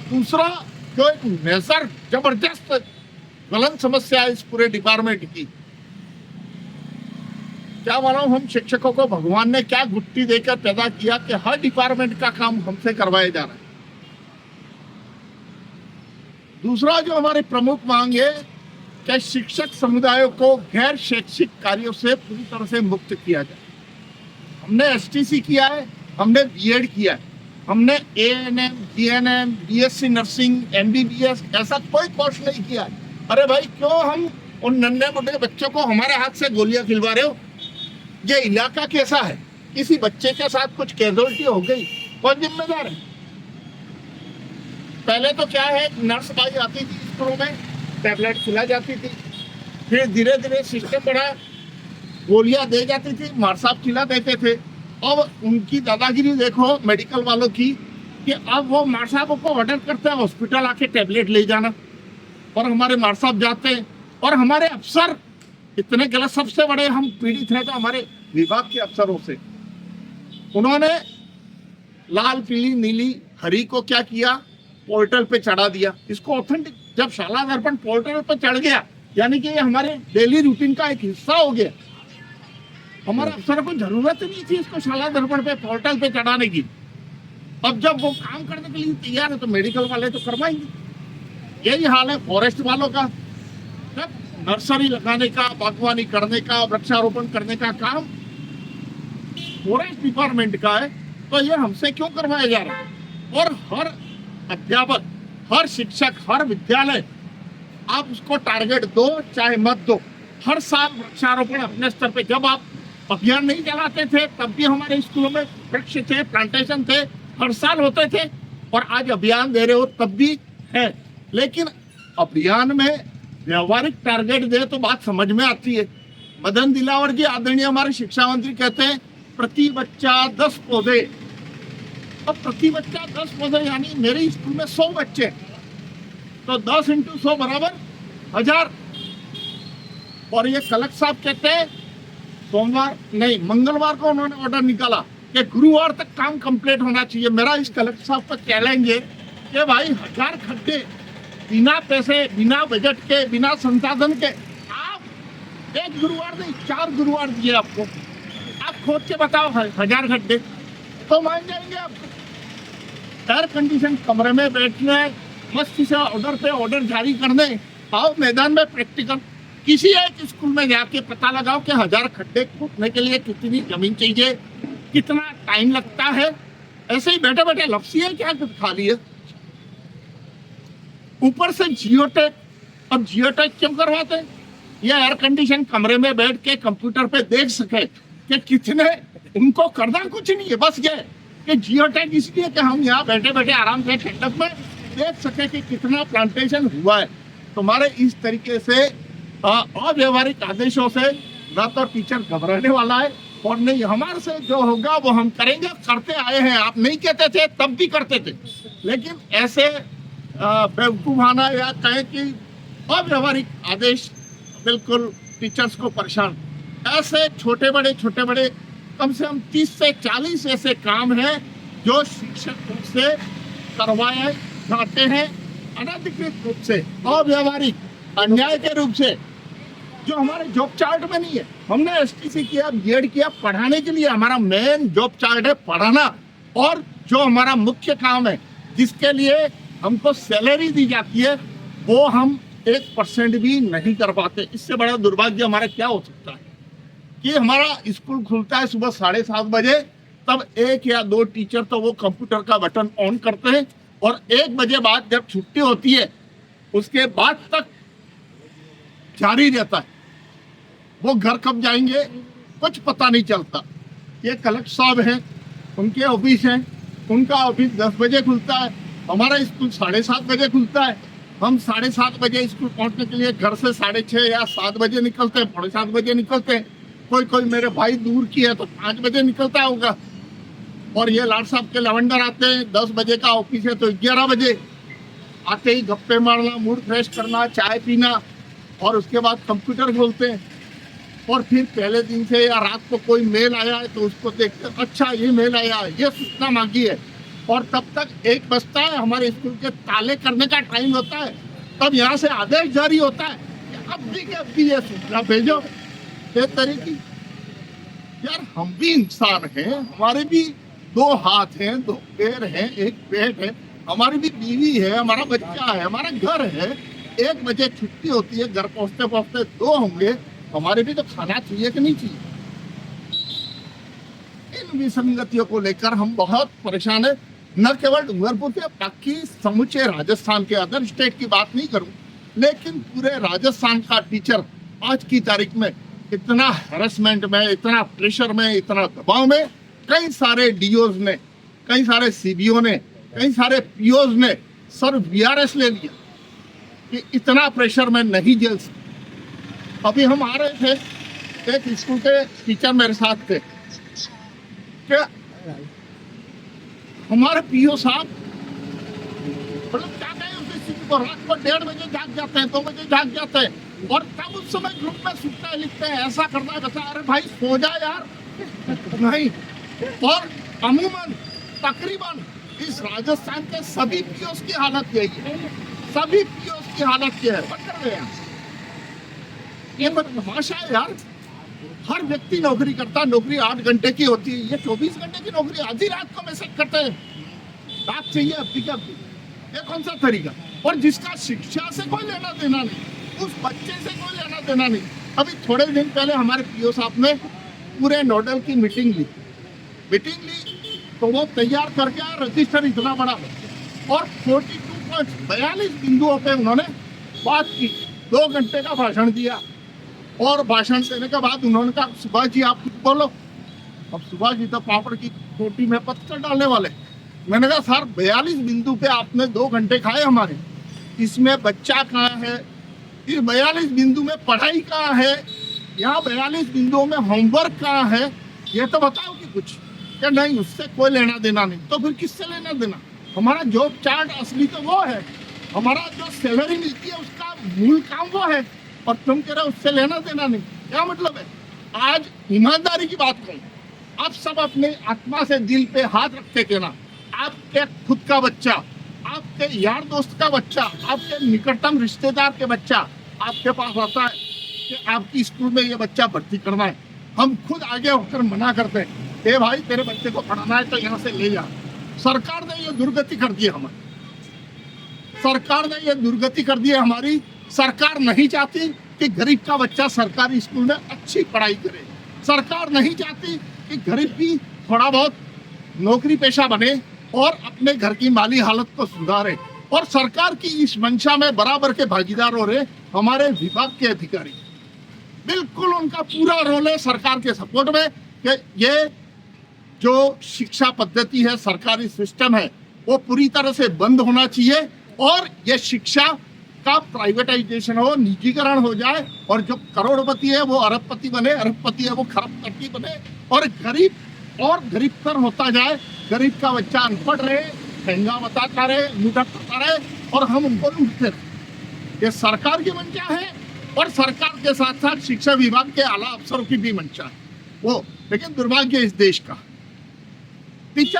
दूसरा जो एक मेजर जबरदस्त गलत समस्या है इस पूरे डिपार्टमेंट की, क्या मालूम हम शिक्षकों को भगवान ने क्या गुट्टी देकर पैदा किया कि हर डिपार्टमेंट का काम हमसे करवाया जा रहा है। दूसरा जो हमारी प्रमुख मांग है कि शिक्षक समुदाय को गैर शैक्षिक कार्यों से पूरी तरह से मुक्त किया जाए। हमने एसटीसी किया है, हमने बीएड किया है, हमने ANM, GNM, BSc nursing, MBBS ऐसा कोई कोर्स नहीं किया है। अरे भाई क्यों हम उन नन्हे मुन्ने बच्चों को हमारे हाथ से गोलियां खिलवा रहे हो? ये इलाका कैसा है? किसी बच्चे के साथ कुछ कैजुअलिटी हो गई, कौन जिम्मेदार है? पहले तो क्या है, नर्स भाई आती थी स्कूलों में, टैबलेट खिला जाती थी, फिर धीरे धीरे सिस्टम बढ़ा, गोलियां दे जाती थी, मारसाब खिला देते थे। अब उनकी दादागिरी देखो मेडिकल वालों की कि अब वो मारसाब को ऑर्डर करते हैं हॉस्पिटल आके टैबलेट ले जाना, और हमारे मारसाब जाते हैं। और हमारे अफसर इतने गलत, सबसे बड़े हम पीड़ित हैं तो हमारे विभाग के अफसरों से। उन्होंने लाल, पीली, नीली, हरी को क्या किया, पोर्टल पे चढ़ा दिया। इसको ऑथेंटिक, जब शाला दर्पण पोर्टल पे चढ़ गया यानी कि ये हमारे डेली रूटीन का एक हिस्सा हो गया। हमारे अफसरों को जरूरत नहीं थी इसको शाला दर्पण पे, पोर्टल पे चढ़ाने की। अब जब वो काम करने के लिए तैयार है तो मेडिकल वाले तो करवाएंगे। यही हाल है फॉरेस्ट वालों का। जब नर्सरी लगाने का, बागवानी करने का, वृक्षारोपण करने का काम फॉरेस्ट डिपार्टमेंट का है, तो ये हमसे क्यों करवाया जा रहा है? और हर अध्यापक, हर शिक्षक, हर विद्यालय, आप उसको टारगेट दो चाहे मत दो, हर साल वृक्षारोपण अपने स्तर पे। जब आप अभियान नहीं चलाते थे तब भी हमारे स्कूलों में वृक्ष थे, प्लांटेशन थे, हर साल होते थे, और आज अभियान दे रहे हो तब भी है। लेकिन अभियान में व्यवहारिक टारगेट दे तो बात समझ में आती है। मदन दिलावर जी आदरणीय हमारे शिक्षा मंत्री कहते हैं प्रति बच्चा 10 पौधे। अब प्रति बच्चा 10 पौधे यानी मेरे स्कूल में 100 बच्चे, तो 10 × 100 बराबर 1000। और ये कलेक्टर साहब कहते हैं सोमवार नहीं, मंगलवार को उन्होंने ऑर्डर निकाला कि गुरुवार तक काम कंप्लीट होना चाहिए। मेरा इस कलेक्टर साहब पर चैलेंज है कि भाई 1000 खड्डे बिना पैसे, बिना बजट के, बिना संसाधन के, आप एक गुरुवार नहीं 4 गुरुवार दिए आपको, आप खोद के बताओ 1000 खड्डे तो मान जाएंगे आप। एयर कंडीशन कमरे में बैठने, मस्ती से ऑर्डर पे ऑर्डर जारी करने, आओ मैदान में प्रैक्टिकल। किसी एक स्कूल में जाके पता लगाओ कि 1000 खड्डे खोदने के लिए कितनी जमीन चाहिए, कितना टाइम लगता है। ऐसे ही बैठे बैठे लफ्सियां क्या खाली है। ऊपर से जियोटेक। अब जियोटेक क्यों करवाते हैं? ये एयर कंडीशन कमरे में बैठ के कंप्यूटर पे देख सके कि कितने, उनको करना कुछ नहीं है, बस ये कि जियोटेक इसलिए कि हम यहाँ बैठे बैठे आराम से ठंडक में देख सके कि कितना प्लांटेशन हुआ है। तुम्हारे इस तरीके से अव्यवहारिक आदेशों से ना तो टीचर घबराने वाला है, और नहीं हमारे से जो होगा वो हम करेंगे। करते आए हैं, आप नहीं कहते थे तब भी करते थे, लेकिन ऐसे बेवकूफाना या कहें कि अव्यवहारिक आदेश बिल्कुल टीचर्स को परेशान। ऐसे छोटे बड़े कम से कम 30 से 40 ऐसे काम हैं जो शिक्षक से करवाए जाते हैं अनधिकृत रूप से, अव्यवहारिक, अन्याय के रूप से, जो हमारे जॉब चार्ट में नहीं है। हमने एसटीसी किया, बीएड किया पढ़ाने के लिए, हमारा मेन जॉब चार्ट है पढ़ाना, और जो हमारा मुख्य काम है जिसके लिए हमको सैलरी दी जाती है वो हम 1% भी नहीं कर पाते। इससे बड़ा दुर्भाग्य हमारा क्या हो सकता है कि हमारा स्कूल खुलता है सुबह 7:30 बजे, तब 1 या 2 टीचर तो वो कंप्यूटर का बटन ऑन करते हैं, और 1 बजे बाद जब छुट्टी होती है उसके बाद तक जारी रहता है। वो घर कब जाएंगे कुछ पता नहीं चलता। ये कलेक्टर साहब हैं, उनके ऑफिस हैं, उनका ऑफिस 10 बजे खुलता है, हमारा स्कूल 7:30 बजे खुलता है। हम 7:30 बजे स्कूल पहुंचने के लिए घर से 6:30 या 7 बजे निकलते हैं, 7:45 बजे निकलते हैं। कोई मेरे भाई दूर की है तो 5 बजे निकलता होगा। और ये लाड साहब के लवंडर आते हैं, 10 बजे का ऑफिस है तो 11 बजे आते ही गप्पे मारना, मूड फ्रेश करना, चाय पीना, और उसके बाद कंप्यूटर खोलते हैं। और फिर पहले दिन से या रात को कोई मेल आया है तो उसको देखते, अच्छा ये मेल आया, ये सूचना मांगी है, और तब तक एक बजता है, हमारे स्कूल के ताले करने का टाइम होता है, तब यहाँ से आदेश जारी होता है कि अब भी ये सूचना भेजो। इस तरीके यार, हम भी इंसान हैं, हमारे भी दो हाथ हैं, दो पैर हैं, एक पेट है, हमारी भी बीवी है, हमारा बच्चा है, हमारा घर है। 1 बजे छुट्टी होती है, घर पहुंचते पहुंचते 2 होंगे, हमारे भी तो खाना चाहिए कि नहीं चाहिए। इन विसंगतियों को लेकर हम बहुत परेशान है, न केवल डूंगरपुर के, बाकी समूचे राजस्थान के, अदर स्टेट की बात नहीं करूं, लेकिन पूरे राजस्थान का टीचर आज की तारीख में इतना हैरेसमेंट में, इतना प्रेशर में, इतना दबाव में, कई सारे डीओज ने, कई सारे सीबीओ ने, कई सारे पीओज ने सर वीआरएस ले लिया कि इतना प्रेशर में नहीं झेल सकते। अभी हम आ रहे थे, एक स्कूल के टीचर मेरे साथ थे, क्या हमारे पीओ साहब मतलब क्या कहें उस स्थिति को, रात को 1:30 बजे जाग जाते हैं, 2 बजे जाग जाते हैं, और तब उस समय ग्रुप में सूचना लिखते हैं, ऐसा करना है वैसा। अरे भाई सो जा यार, नहीं। और अमूमन तकरीबन इस राजस्थान के सभी पीओस की हालत यही है, सभी पीओस की हालत ये है। पकड़ गए ये तमाशा है यार, हर व्यक्ति नौकरी करता, नौकरी 8 घंटे की होती है, ये 24 घंटे की नौकरी, आधी रात को मैसेज करते हैं, रात चाहिए अभी क्या, ये कौन सा तरीका। और जिसका शिक्षा से कोई लेना देना नहीं, उस बच्चे से कोई लेना देना नहीं। अभी थोड़े दिन पहले हमारे पीओ साहब ने पूरे नोडल की मीटिंग ली तो वो तैयार करके आया रजिस्टर इतना बड़ा, और 42 बिंदुओं पे उन्होंने बात की, 2 घंटे का भाषण दिया, और भाषण देने के बाद उन्होंने कहा सुभाष जी आप कुछ बोलो। अब सुभाष जी तो पापड़ की रोटी में पत्थर डालने वाले। मैंने कहा सर 42 बिंदु पे आपने 2 घंटे खाए हमारे, इसमें बच्चा कहाँ है, इस 42 बिंदु में पढ़ाई कहाँ है, यहाँ 42 बिंदुओं में होमवर्क कहाँ है, ये तो बताओ कि कुछ, क्या नहीं, उससे कोई लेना देना नहीं, तो फिर किससे लेना देना। हमारा जॉब चार्ट असली तो वो है, हमारा जो सैलरी मिलती है उसका मूल काम वो है, और तुम कह रहे हो उससे लेना देना नहीं, क्या मतलब है। आज ईमानदारी की बात करूं, आप सब अपने आत्मा से दिल पे हाथ रखते कहना, आपके खुद का बच्चा, आपके यार दोस्त का बच्चा, आपके निकटतम रिश्तेदार के बच्चा आपके पास आता है कि आपकी स्कूल में ये बच्चा भर्ती करना है, हम खुद आगे होकर मना करते हैं, ए भाई तेरे बच्चे को पढ़ाना है तो यहाँ से ले जा। सरकार ने ये दुर्गति कर दी है हमारी, सरकार ने ये दुर्गति कर दी है हमारी। सरकार नहीं चाहती कि गरीब का बच्चा सरकारी स्कूल में अच्छी पढ़ाई करे, सरकार नहीं चाहती कि गरीब भी थोड़ा बहुत नौकरी पेशा बने और अपने घर की माली हालत को सुधारे, और सरकार की इस मंशा में बराबर के भागीदार हो रहे हमारे विभाग के अधिकारी। बिल्कुल उनका पूरा रोल है सरकार के सपोर्ट में कि ये जो शिक्षा पद्धति है, सरकारी सिस्टम है, वो पूरी तरह से बंद होना चाहिए, और ये शिक्षा का प्राइवेटाइजेशन हो, निजीकरण हो जाए, और जो करोड़पति है वो अरबपति बने, अरबपति है वो खरबपति बने, और गरीबतर होता जाए, गरीब का बच्चा अनपढ़ रहे, महंगा बताता रहे, लूटत करता रहे, और हम उनको लूटते रहे। ये सरकार की मंशा है, और सरकार के साथ साथ शिक्षा विभाग के आला अफसरों की भी मंशा है वो। लेकिन दुर्भाग्य इस देश का, टीचर